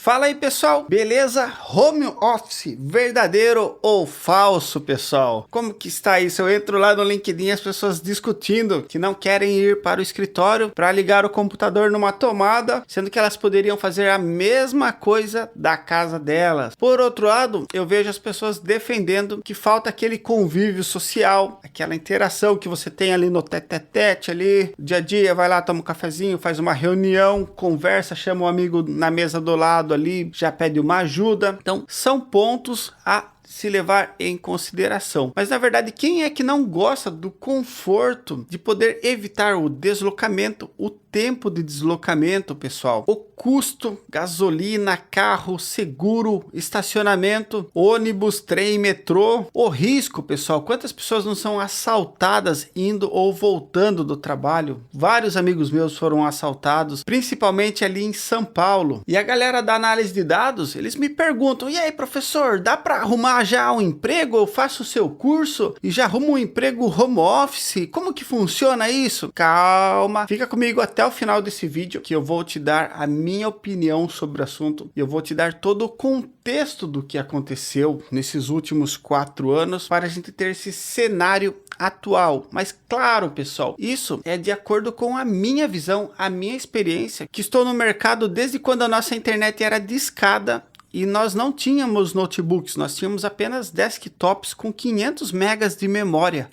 Fala aí, pessoal, beleza? Home office, verdadeiro ou falso, pessoal? Como que está isso? Eu entro lá no LinkedIn, as pessoas discutindo que não querem ir para o escritório para ligar o computador numa tomada, sendo que elas poderiam fazer a mesma coisa da casa delas. Por outro lado, eu vejo as pessoas defendendo que falta aquele convívio social, aquela interação que você tem ali no tete-a-tete, ali, dia a dia, vai lá, toma um cafezinho, faz uma reunião, conversa, chama um amigo na mesa do lado ali, já pede uma ajuda. Então, são pontos a se levar em consideração. Mas na verdade, quem é que não gosta do conforto de poder evitar o deslocamento, o tempo de deslocamento, pessoal, o custo, gasolina, carro, seguro, estacionamento, ônibus, trem, metrô, o risco, pessoal? Quantas pessoas não são assaltadas indo ou voltando do trabalho? Vários amigos meus foram assaltados, principalmente ali em São Paulo. E a galera da análise de dados, eles me perguntam: e aí, professor, dá para arrumar já um emprego? Eu faço o seu curso e já arrumo um emprego home office? Como que funciona isso? Calma, fica comigo até o final desse vídeo que eu vou te dar a minha opinião sobre o assunto e eu vou te dar todo o contexto do que aconteceu nesses últimos 4 anos para a gente ter esse cenário atual. Mas claro, pessoal, isso é de acordo com a minha visão, a minha experiência, que estou no mercado desde quando a nossa internet era discada e nós não tínhamos notebooks, nós tínhamos apenas desktops com 500 megas de memória.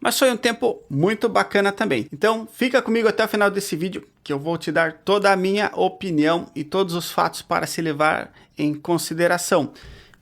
Mas foi um tempo muito bacana também. Então fica comigo até o final desse vídeo que eu vou te dar toda a minha opinião e todos os fatos para se levar em consideração.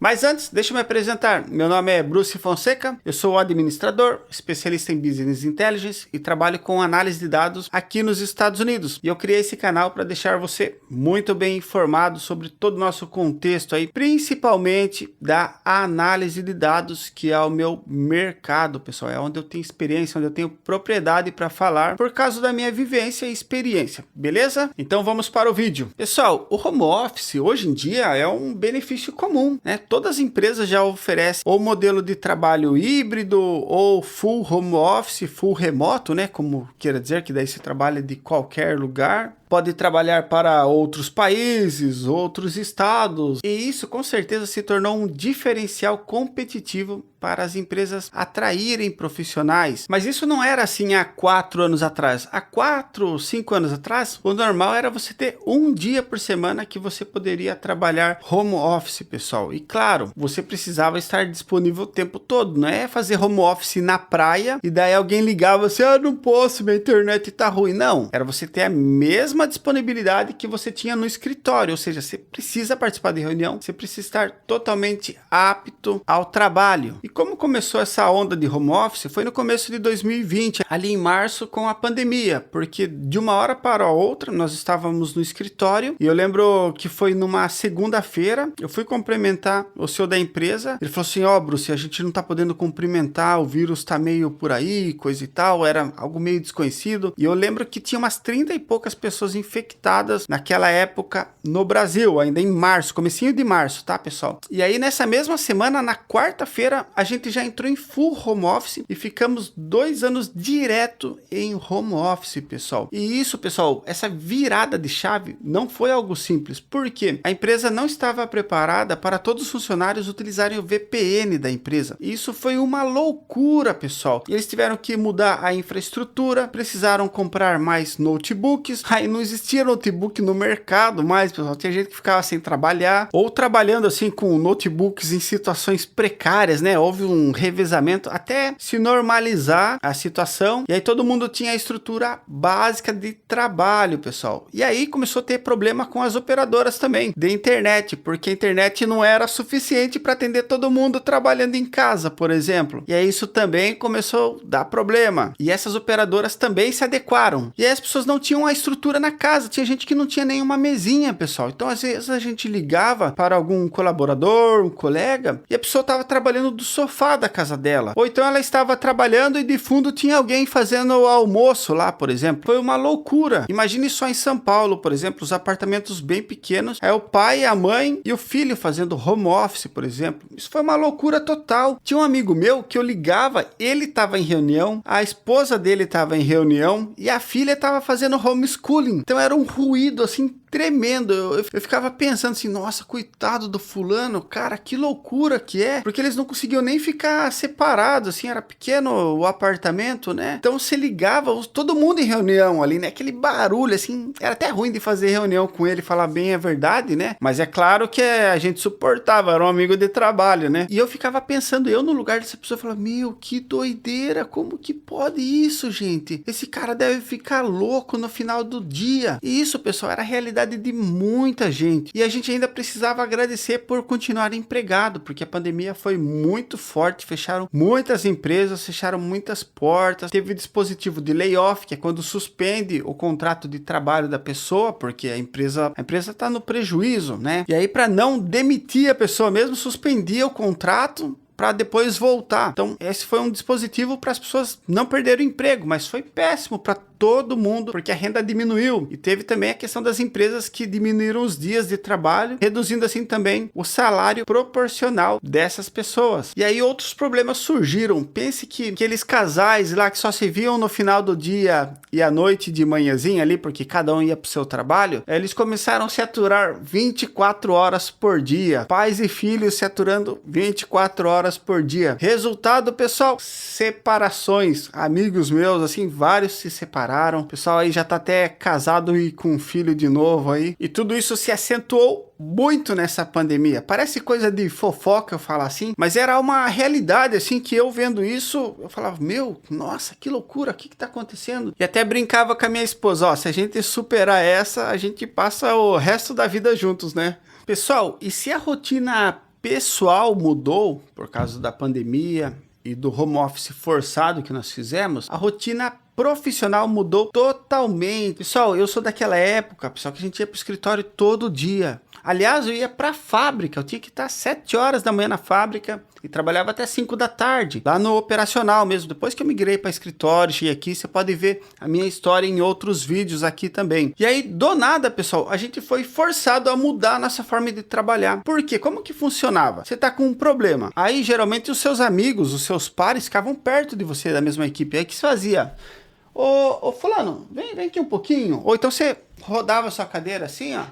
Mas antes, deixa eu me apresentar. Meu nome é Bruce Fonseca, eu sou administrador, especialista em Business Intelligence e trabalho com análise de dados aqui nos Estados Unidos. E eu criei esse canal para deixar você muito bem informado sobre todo o nosso contexto aí, principalmente da análise de dados, que é o meu mercado, pessoal. É onde eu tenho experiência, onde eu tenho propriedade para falar por causa da minha vivência e experiência, beleza? Então vamos para o vídeo. Pessoal, o home office hoje em dia é um benefício comum, né? Todas as empresas já oferecem ou modelo de trabalho híbrido ou full home office, full remoto, né? Como queira dizer, que daí você trabalha de qualquer lugar. Pode trabalhar para outros países, outros estados. E isso com certeza se tornou um diferencial competitivo para as empresas atraírem profissionais. Mas isso não era assim há 4 anos atrás. Há 4, 5 anos atrás, o normal era você ter um dia por semana que você poderia trabalhar home office, pessoal. E claro, você precisava estar disponível o tempo todo. Não é fazer home office na praia e daí alguém ligava assim: ah, não posso, minha internet tá ruim. Não, era você ter a mesma disponibilidade que você tinha no escritório, ou seja, você precisa participar de reunião, você precisa estar totalmente apto ao trabalho. E como começou essa onda de home office? Foi no começo de 2020, ali em março, com a pandemia, porque de uma hora para a outra nós estávamos no escritório e eu lembro que foi numa segunda-feira, eu fui cumprimentar o CEO da empresa, ele falou assim: ó, Bruce, a gente não tá podendo cumprimentar, o vírus tá meio por aí, coisa e tal, era algo meio desconhecido. E eu lembro que tinha umas 30 e poucas pessoas infectadas naquela época no Brasil, ainda em março, comecinho de março, tá, pessoal? E aí nessa mesma semana, na quarta-feira, a gente já entrou em full home office e ficamos 2 anos direto em home office, pessoal. E isso, pessoal, essa virada de chave não foi algo simples, porque a empresa não estava preparada para todos os funcionários utilizarem o VPN da empresa. E isso foi uma loucura, pessoal. E eles tiveram que mudar a infraestrutura, precisaram comprar mais notebooks. Aí não existia notebook no mercado mais, pessoal. Tinha gente que ficava sem trabalhar ou trabalhando assim com notebooks em situações precárias, né? Houve um revezamento até se normalizar a situação. E aí todo mundo tinha a estrutura básica de trabalho, pessoal. E aí começou a ter problema com as operadoras também de internet, porque a internet não era suficiente para atender todo mundo trabalhando em casa, por exemplo. E aí isso também começou a dar problema. E essas operadoras também se adequaram. E aí as pessoas não tinham a estrutura na casa, tinha gente que não tinha nenhuma mesinha, pessoal. Então às vezes a gente ligava para algum colaborador, um colega, e a pessoa estava trabalhando do sofá da casa dela. Ou então ela estava trabalhando e de fundo tinha alguém fazendo o almoço lá, por exemplo. Foi uma loucura. Imagine só em São Paulo, por exemplo, os apartamentos bem pequenos, é o pai, a mãe e o filho fazendo home office, por exemplo. Isso foi uma loucura total. Tinha um amigo meu que eu ligava, ele estava em reunião, a esposa dele estava em reunião e a filha estava fazendo homeschooling. Então era um ruído assim tremendo. Eu ficava pensando assim, nossa, coitado do fulano, cara, que loucura que é. Porque eles não conseguiam nem ficar separados, assim, era pequeno o apartamento, né? Então se ligava, todo mundo em reunião ali, né? Aquele barulho, assim, era até ruim de fazer reunião com ele, falar bem a verdade, né? Mas é claro que a gente suportava, era um amigo de trabalho, né? E eu ficava pensando, eu no lugar dessa pessoa, falava, meu, que doideira, como que pode isso, gente? Esse cara deve ficar louco no final do dia. E isso, pessoal, era a realidade de muita gente. E a gente ainda precisava agradecer por continuar empregado, porque a pandemia foi muito forte, fecharam muitas empresas, fecharam muitas portas, teve dispositivo de layoff, que é quando suspende o contrato de trabalho da pessoa, porque a empresa está no prejuízo, né? E aí, para não demitir a pessoa mesmo, suspendia o contrato para depois voltar. Então, esse foi um dispositivo para as pessoas não perderem o emprego, mas foi péssimo para todo mundo, porque a renda diminuiu. E teve também a questão das empresas que diminuíram os dias de trabalho, reduzindo assim também o salário proporcional dessas pessoas. E aí outros problemas surgiram. Pense que aqueles casais lá que só se viam no final do dia e à noite de manhãzinha ali, porque cada um ia para o seu trabalho, eles começaram a se aturar 24 horas por dia. Pais e filhos se aturando 24 horas por dia. Resultado, pessoal, separações. Amigos meus, assim, vários se separaram. O pessoal aí já tá até casado e com filho de novo aí. E tudo isso se acentuou muito nessa pandemia. Parece coisa de fofoca eu falar assim, mas era uma realidade assim que eu vendo isso, eu falava, meu, nossa, que loucura, o que tá acontecendo? E até brincava com a minha esposa, ó, se a gente superar essa, a gente passa o resto da vida juntos, né? Pessoal, e se a rotina pessoal mudou por causa da pandemia e do home office forçado que nós fizemos, a rotina profissional mudou totalmente. Pessoal, eu sou daquela época, pessoal, que a gente ia para o escritório todo dia. Aliás, eu ia para a fábrica, eu tinha que estar 7 horas da manhã na fábrica e trabalhava até 5 da tarde, lá no operacional mesmo. Depois que eu migrei para escritório, cheguei aqui, você pode ver a minha história em outros vídeos aqui também. E aí, do nada, pessoal, a gente foi forçado a mudar a nossa forma de trabalhar. Por quê? Como que funcionava? Você tá com um problema. Aí, geralmente, os seus amigos, os seus pares ficavam perto de você, da mesma equipe. Aí, o que se fazia? Ô fulano, vem aqui um pouquinho. Ou então você rodava a sua cadeira assim, ó.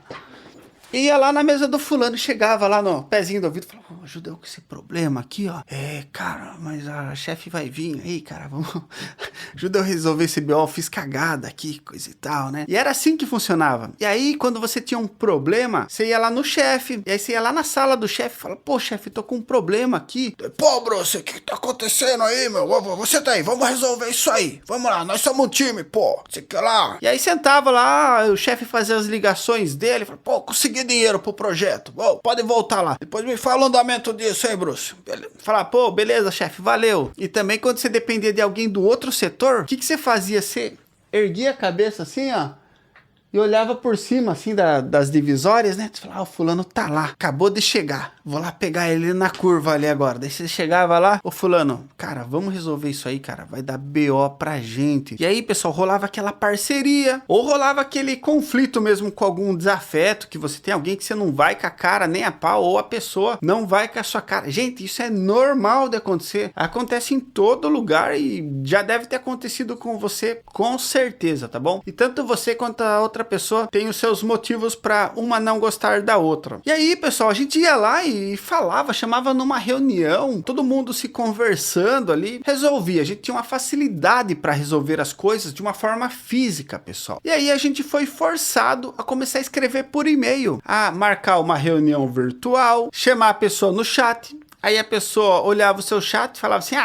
Ia lá na mesa do fulano, chegava lá no pezinho do ouvido e falava, ajuda eu com esse problema aqui, ó. Cara, mas a chefe vai vir aí, cara, vamos... ajuda eu a resolver esse BO, fiz cagada aqui, coisa e tal, né? E era assim que funcionava. E aí, quando você tinha um problema, você ia lá no chefe, e aí você ia lá na sala do chefe e falava, pô, chefe, tô com um problema aqui. Pô, Bruce, o que tá acontecendo aí, meu? Você tá aí, vamos resolver isso aí. Vamos lá, nós somos um time, pô. Você quer lá? E aí sentava lá, o chefe fazia as ligações dele, falava, pô, consegui dinheiro pro projeto, pode voltar lá, depois me fala o andamento disso aí, Bruce. Falar, pô, beleza, chefe, valeu. E também quando você dependia de alguém do outro setor, o que você fazia? Você erguia a cabeça assim, ó, e olhava por cima, assim, das divisórias, né? Você falava, o fulano tá lá, acabou de chegar, vou lá pegar ele na curva ali agora. Daí você chegava lá, ô fulano, cara, vamos resolver isso aí, cara, vai dar BO pra gente. E aí, pessoal, rolava aquela parceria, ou rolava aquele conflito mesmo com algum desafeto, que você tem alguém que você não vai com a cara nem a pau, ou a pessoa não vai com a sua cara. Gente, isso é normal de acontecer, acontece em todo lugar e já deve ter acontecido com você, com certeza, tá bom? E tanto você quanto a outra pessoa tem os seus motivos para uma não gostar da outra. E aí, pessoal, a gente ia lá e falava, chamava numa reunião, todo mundo se conversando ali, resolvia. A gente tinha uma facilidade para resolver as coisas de uma forma física, pessoal. E aí a gente foi forçado a começar a escrever por e-mail, a marcar uma reunião virtual, chamar a pessoa no chat. Aí a pessoa olhava o seu chat e falava assim,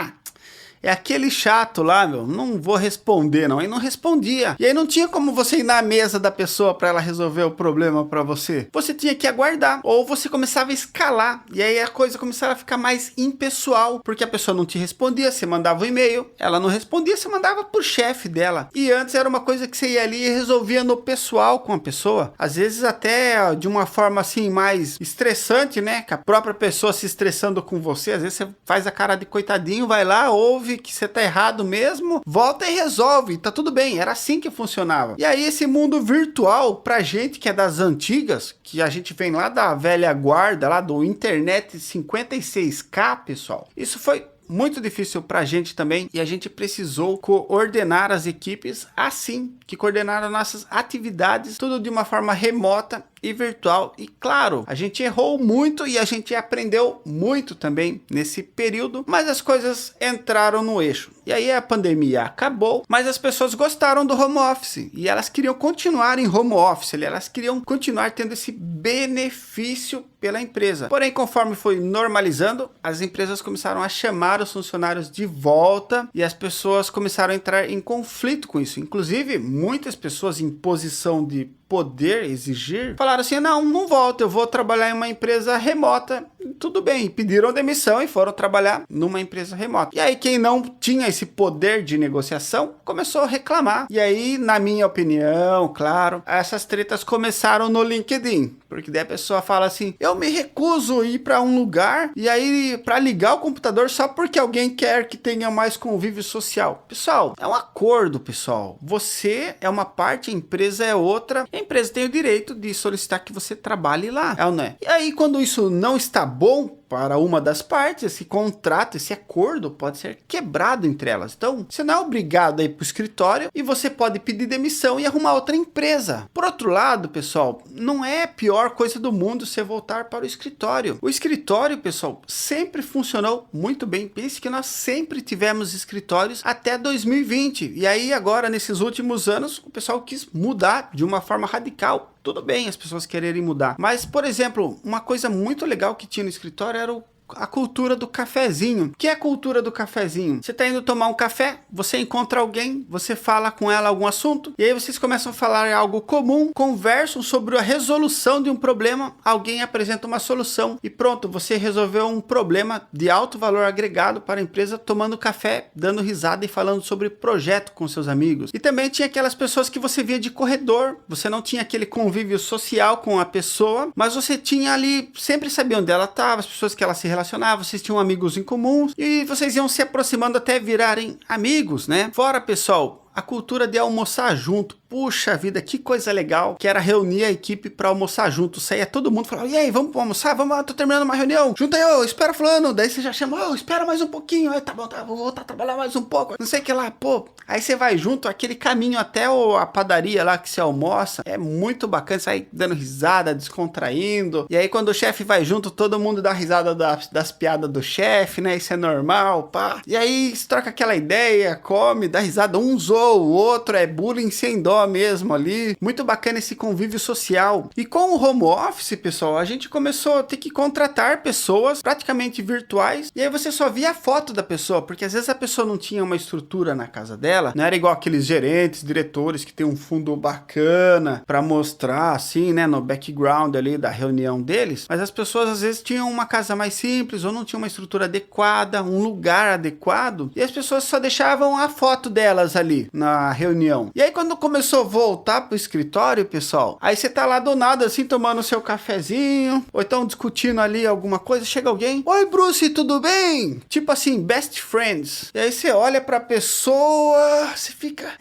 é aquele chato lá, meu, não vou responder não. Aí não respondia. E aí não tinha como você ir na mesa da pessoa para ela resolver o problema para você. Você tinha que aguardar. Ou você começava a escalar. E aí a coisa começava a ficar mais impessoal. Porque a pessoa não te respondia, você mandava um e-mail. Ela não respondia, você mandava pro chefe dela. E antes era uma coisa que você ia ali e resolvia no pessoal com a pessoa. Às vezes até de uma forma assim mais estressante, né? Com a própria pessoa se estressando com você. Às vezes você faz a cara de coitadinho, vai lá, ouve que você tá errado mesmo, volta e resolve, tá tudo bem, era assim que funcionava. E aí esse mundo virtual, pra gente que é das antigas, que a gente vem lá da velha guarda, lá do internet 56K, pessoal, isso foi muito difícil para a gente também, e a gente precisou coordenar as equipes assim, que coordenaram nossas atividades, tudo de uma forma remota e virtual. E claro, a gente errou muito e a gente aprendeu muito também nesse período, mas as coisas entraram no eixo. E aí a pandemia acabou, mas as pessoas gostaram do home office e elas queriam continuar em home office, elas queriam continuar tendo esse benefício pela empresa. Porém, conforme foi normalizando, as empresas começaram a chamar os funcionários de volta e as pessoas começaram a entrar em conflito com isso. Inclusive, muitas pessoas em posição de poder exigir, falaram assim, não volto, eu vou trabalhar em uma empresa remota. Tudo bem, pediram demissão e foram trabalhar numa empresa remota. E aí quem não tinha esse poder de negociação começou a reclamar. E aí, na minha opinião, claro, essas tretas começaram no LinkedIn. Porque daí a pessoa fala assim, eu me recuso a ir para um lugar e aí para ligar o computador só porque alguém quer que tenha mais convívio social. Pessoal, é um acordo, pessoal. Você é uma parte, a empresa é outra. A empresa tem o direito de solicitar que você trabalhe lá, é ou não é? E aí quando isso não está bom para uma das partes, esse contrato, esse acordo pode ser quebrado entre elas. Então, você não é obrigado a ir para o escritório e você pode pedir demissão e arrumar outra empresa. Por outro lado, pessoal, não é a pior coisa do mundo você voltar para o escritório. O escritório, pessoal, sempre funcionou muito bem. Pense que nós sempre tivemos escritórios até 2020. E aí, agora, nesses últimos anos, o pessoal quis mudar de uma forma radical. Tudo bem as pessoas quererem mudar. Mas, por exemplo, uma coisa muito legal que tinha no escritório era a cultura do cafezinho. O que é a cultura do cafezinho? Você está indo tomar um café, você encontra alguém, você fala com ela algum assunto, e aí vocês começam a falar algo comum, conversam sobre a resolução de um problema, alguém apresenta uma solução e pronto, você resolveu um problema de alto valor agregado para a empresa tomando café, dando risada e falando sobre projeto com seus amigos. E também tinha aquelas pessoas que você via de corredor, você não tinha aquele convívio social com a pessoa, mas você tinha ali, sempre sabia onde ela estava, as pessoas que ela se relacionava, vocês tinham amigos em comuns e vocês iam se aproximando até virarem amigos, né? Fora, pessoal, a cultura de almoçar junto. Puxa vida, que coisa legal, que era reunir a equipe para almoçar junto. Saía todo mundo, falava, e aí, vamos almoçar? Vamos lá, tô terminando uma reunião. Junta aí, espera fulano. Daí você já chama, espera mais um pouquinho. Aí, tá bom, vou voltar a trabalhar mais um pouco. Não sei o que lá, pô. Aí você vai junto, aquele caminho até a padaria lá que você almoça. É muito bacana, sai dando risada, descontraindo. E aí quando o chefe vai junto, todo mundo dá risada das piadas do chefe, né? Isso é normal, pá. E aí se troca aquela ideia, come, dá risada, um zoa o outro, é bullying sem dó mesmo ali. Muito bacana esse convívio social. E com o home office, pessoal, a gente começou a ter que contratar pessoas praticamente virtuais. E aí você só via a foto da pessoa, porque às vezes a pessoa não tinha uma estrutura na casa dela, não era igual aqueles gerentes, diretores que tem um fundo bacana para mostrar assim, né, no background ali da reunião deles. Mas as pessoas às vezes tinham uma casa mais simples ou não tinham uma estrutura adequada, um lugar adequado, e as pessoas só deixavam a foto delas ali na reunião. E aí quando começou a voltar pro escritório, pessoal, aí você tá lá do nada assim tomando seu cafezinho, ou então discutindo ali alguma coisa, chega alguém, oi Bruce, tudo bem? Tipo assim, best friends. E aí você olha pra pessoa, você fica,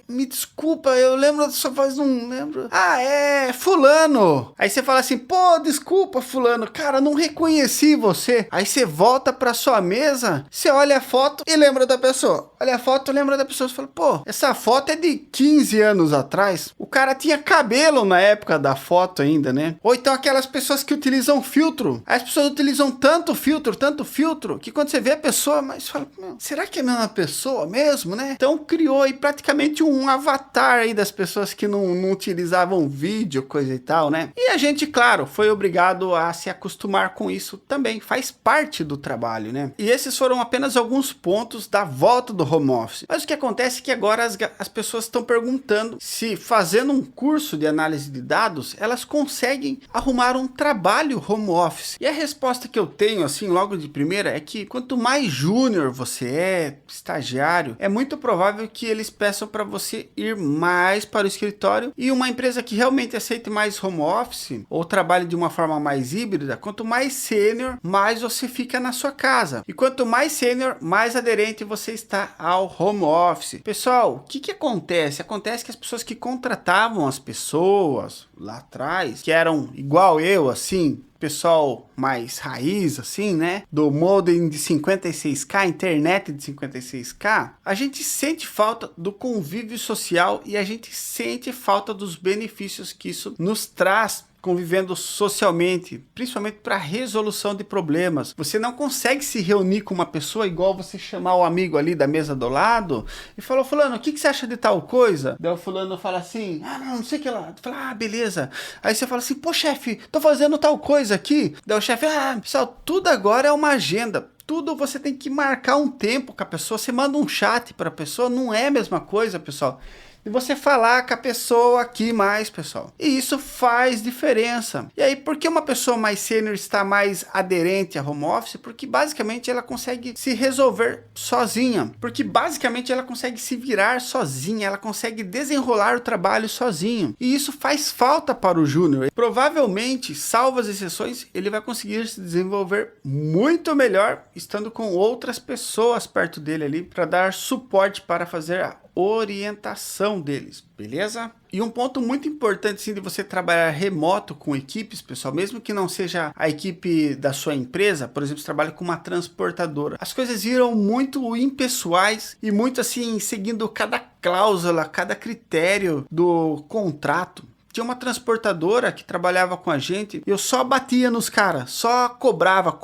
me desculpa, eu lembro da sua voz, não lembro. Ah, é fulano. Aí você fala assim, pô, desculpa fulano, cara, não reconheci você. Aí você volta pra sua mesa, você olha a foto e lembra da pessoa. Olha a foto, lembra da pessoa, você fala, pô, essa foto é de 15 anos atrás. O cara tinha cabelo na época da foto ainda, né? Ou então aquelas pessoas que utilizam filtro. As pessoas utilizam tanto filtro, que quando você vê a pessoa, mas fala, será que é a mesma pessoa mesmo, né? Então criou aí praticamente um avatar aí das pessoas que não utilizavam vídeo, coisa e tal, né? E a gente, claro, foi obrigado a se acostumar com isso também. Faz parte do trabalho, né? E esses foram apenas alguns pontos da volta do home office. Mas o que acontece é que agora as pessoas estão perguntando se fazendo um curso de análise de dados, elas conseguem arrumar um trabalho home office. E a resposta que eu tenho, assim, logo de primeira, é que quanto mais júnior você é, estagiário, é muito provável que eles peçam para você ir mais para o escritório, e uma empresa que realmente aceite mais home office ou trabalhe de uma forma mais híbrida, quanto mais sênior, mais você fica na sua casa. E quanto mais sênior, mais aderente você está ao home office. Pessoal, o que acontece? Acontece que as pessoas que contratavam as pessoas lá atrás, que eram igual eu, assim, pessoal mais raiz, assim, né? Do modem de 56K, internet de 56K, a gente sente falta do convívio social e a gente sente falta dos benefícios que isso nos traz convivendo socialmente, principalmente para resolução de problemas. Você não consegue se reunir com uma pessoa igual você chamar o amigo ali da mesa do lado e falou, fulano, o que você acha de tal coisa? Daí o fulano fala assim, não sei o que lá. Fala, beleza. Aí você fala assim, pô chefe, tô fazendo tal coisa aqui. Daí o chefe, pessoal, tudo agora é uma agenda. Tudo você tem que marcar um tempo com a pessoa, você manda um chat para a pessoa, não é a mesma coisa, pessoal. E você falar com a pessoa aqui mais, pessoal. E isso faz diferença. E aí, por que uma pessoa mais sênior está mais aderente a home office? Porque basicamente ela consegue se resolver sozinha. Porque basicamente ela consegue se virar sozinha. Ela consegue desenrolar o trabalho sozinho. E isso faz falta para o júnior. Provavelmente, salvo as exceções, ele vai conseguir se desenvolver muito melhor estando com outras pessoas perto dele ali para dar suporte para fazer a orientação deles, beleza? E um ponto muito importante sim, de você trabalhar remoto com equipes, pessoal, mesmo que não seja a equipe da sua empresa, por exemplo, você trabalha com uma transportadora, as coisas viram muito impessoais e muito assim, seguindo cada cláusula, cada critério do contrato. Tinha uma transportadora que trabalhava com a gente, eu só batia nos caras, só cobrava.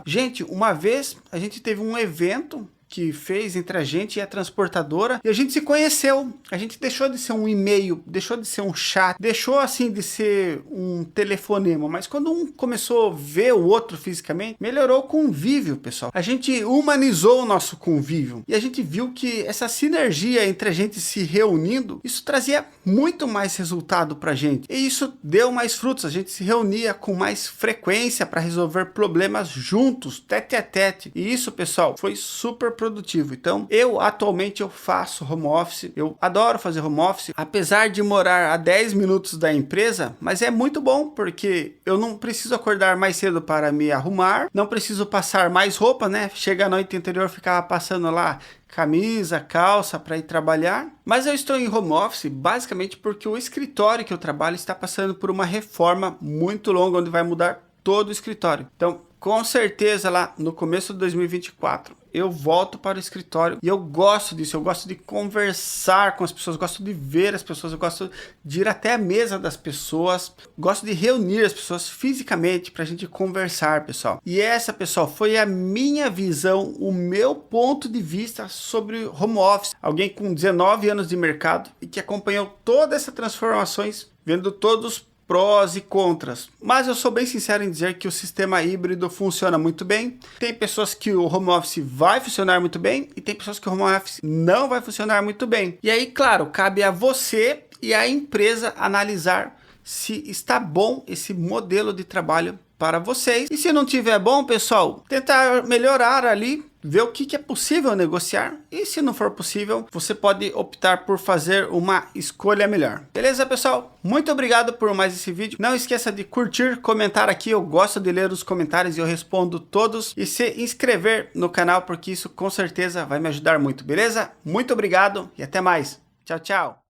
Gente, uma vez a gente teve um evento que fez entre a gente e a transportadora, e a gente se conheceu, a gente deixou de ser um e-mail, deixou de ser um chat, deixou assim de ser um telefonema, mas quando um começou a ver o outro fisicamente, melhorou o convívio, pessoal. A gente humanizou o nosso convívio, e a gente viu que essa sinergia entre a gente se reunindo, isso trazia muito mais resultado pra gente, e isso deu mais frutos, a gente se reunia com mais frequência para resolver problemas juntos, tete a tete, e isso, pessoal, foi super produtivo. Então, eu atualmente faço home office, eu adoro fazer home office, apesar de morar a 10 minutos da empresa, mas é muito bom, porque eu não preciso acordar mais cedo para me arrumar, não preciso passar mais roupa, né? Chega à noite anterior, ficava passando lá camisa, calça para ir trabalhar, mas eu estou em home office basicamente porque o escritório que eu trabalho está passando por uma reforma muito longa, onde vai mudar todo o escritório. Então, com certeza lá no começo de 2024 eu volto para o escritório e eu gosto disso, eu gosto de conversar com as pessoas, gosto de ver as pessoas, eu gosto de ir até a mesa das pessoas, gosto de reunir as pessoas fisicamente para a gente conversar, pessoal. E essa, pessoal, foi a minha visão, o meu ponto de vista sobre home office. Alguém com 19 anos de mercado e que acompanhou todas essas transformações, vendo todos prós e contras, mas eu sou bem sincero em dizer que o sistema híbrido funciona muito bem. Tem pessoas que o home office vai funcionar muito bem e tem pessoas que o home office não vai funcionar muito bem. E aí, claro, cabe a você e a empresa analisar se está bom esse modelo de trabalho para vocês. E se não tiver bom, pessoal, tentar melhorar ali, ver o que é possível negociar. E se não for possível, você pode optar por fazer uma escolha melhor. Beleza, pessoal? Muito obrigado por mais esse vídeo. Não esqueça de curtir, comentar aqui. Eu gosto de ler os comentários e eu respondo todos. E se inscrever no canal, porque isso com certeza vai me ajudar muito. Beleza? Muito obrigado e até mais. Tchau, tchau.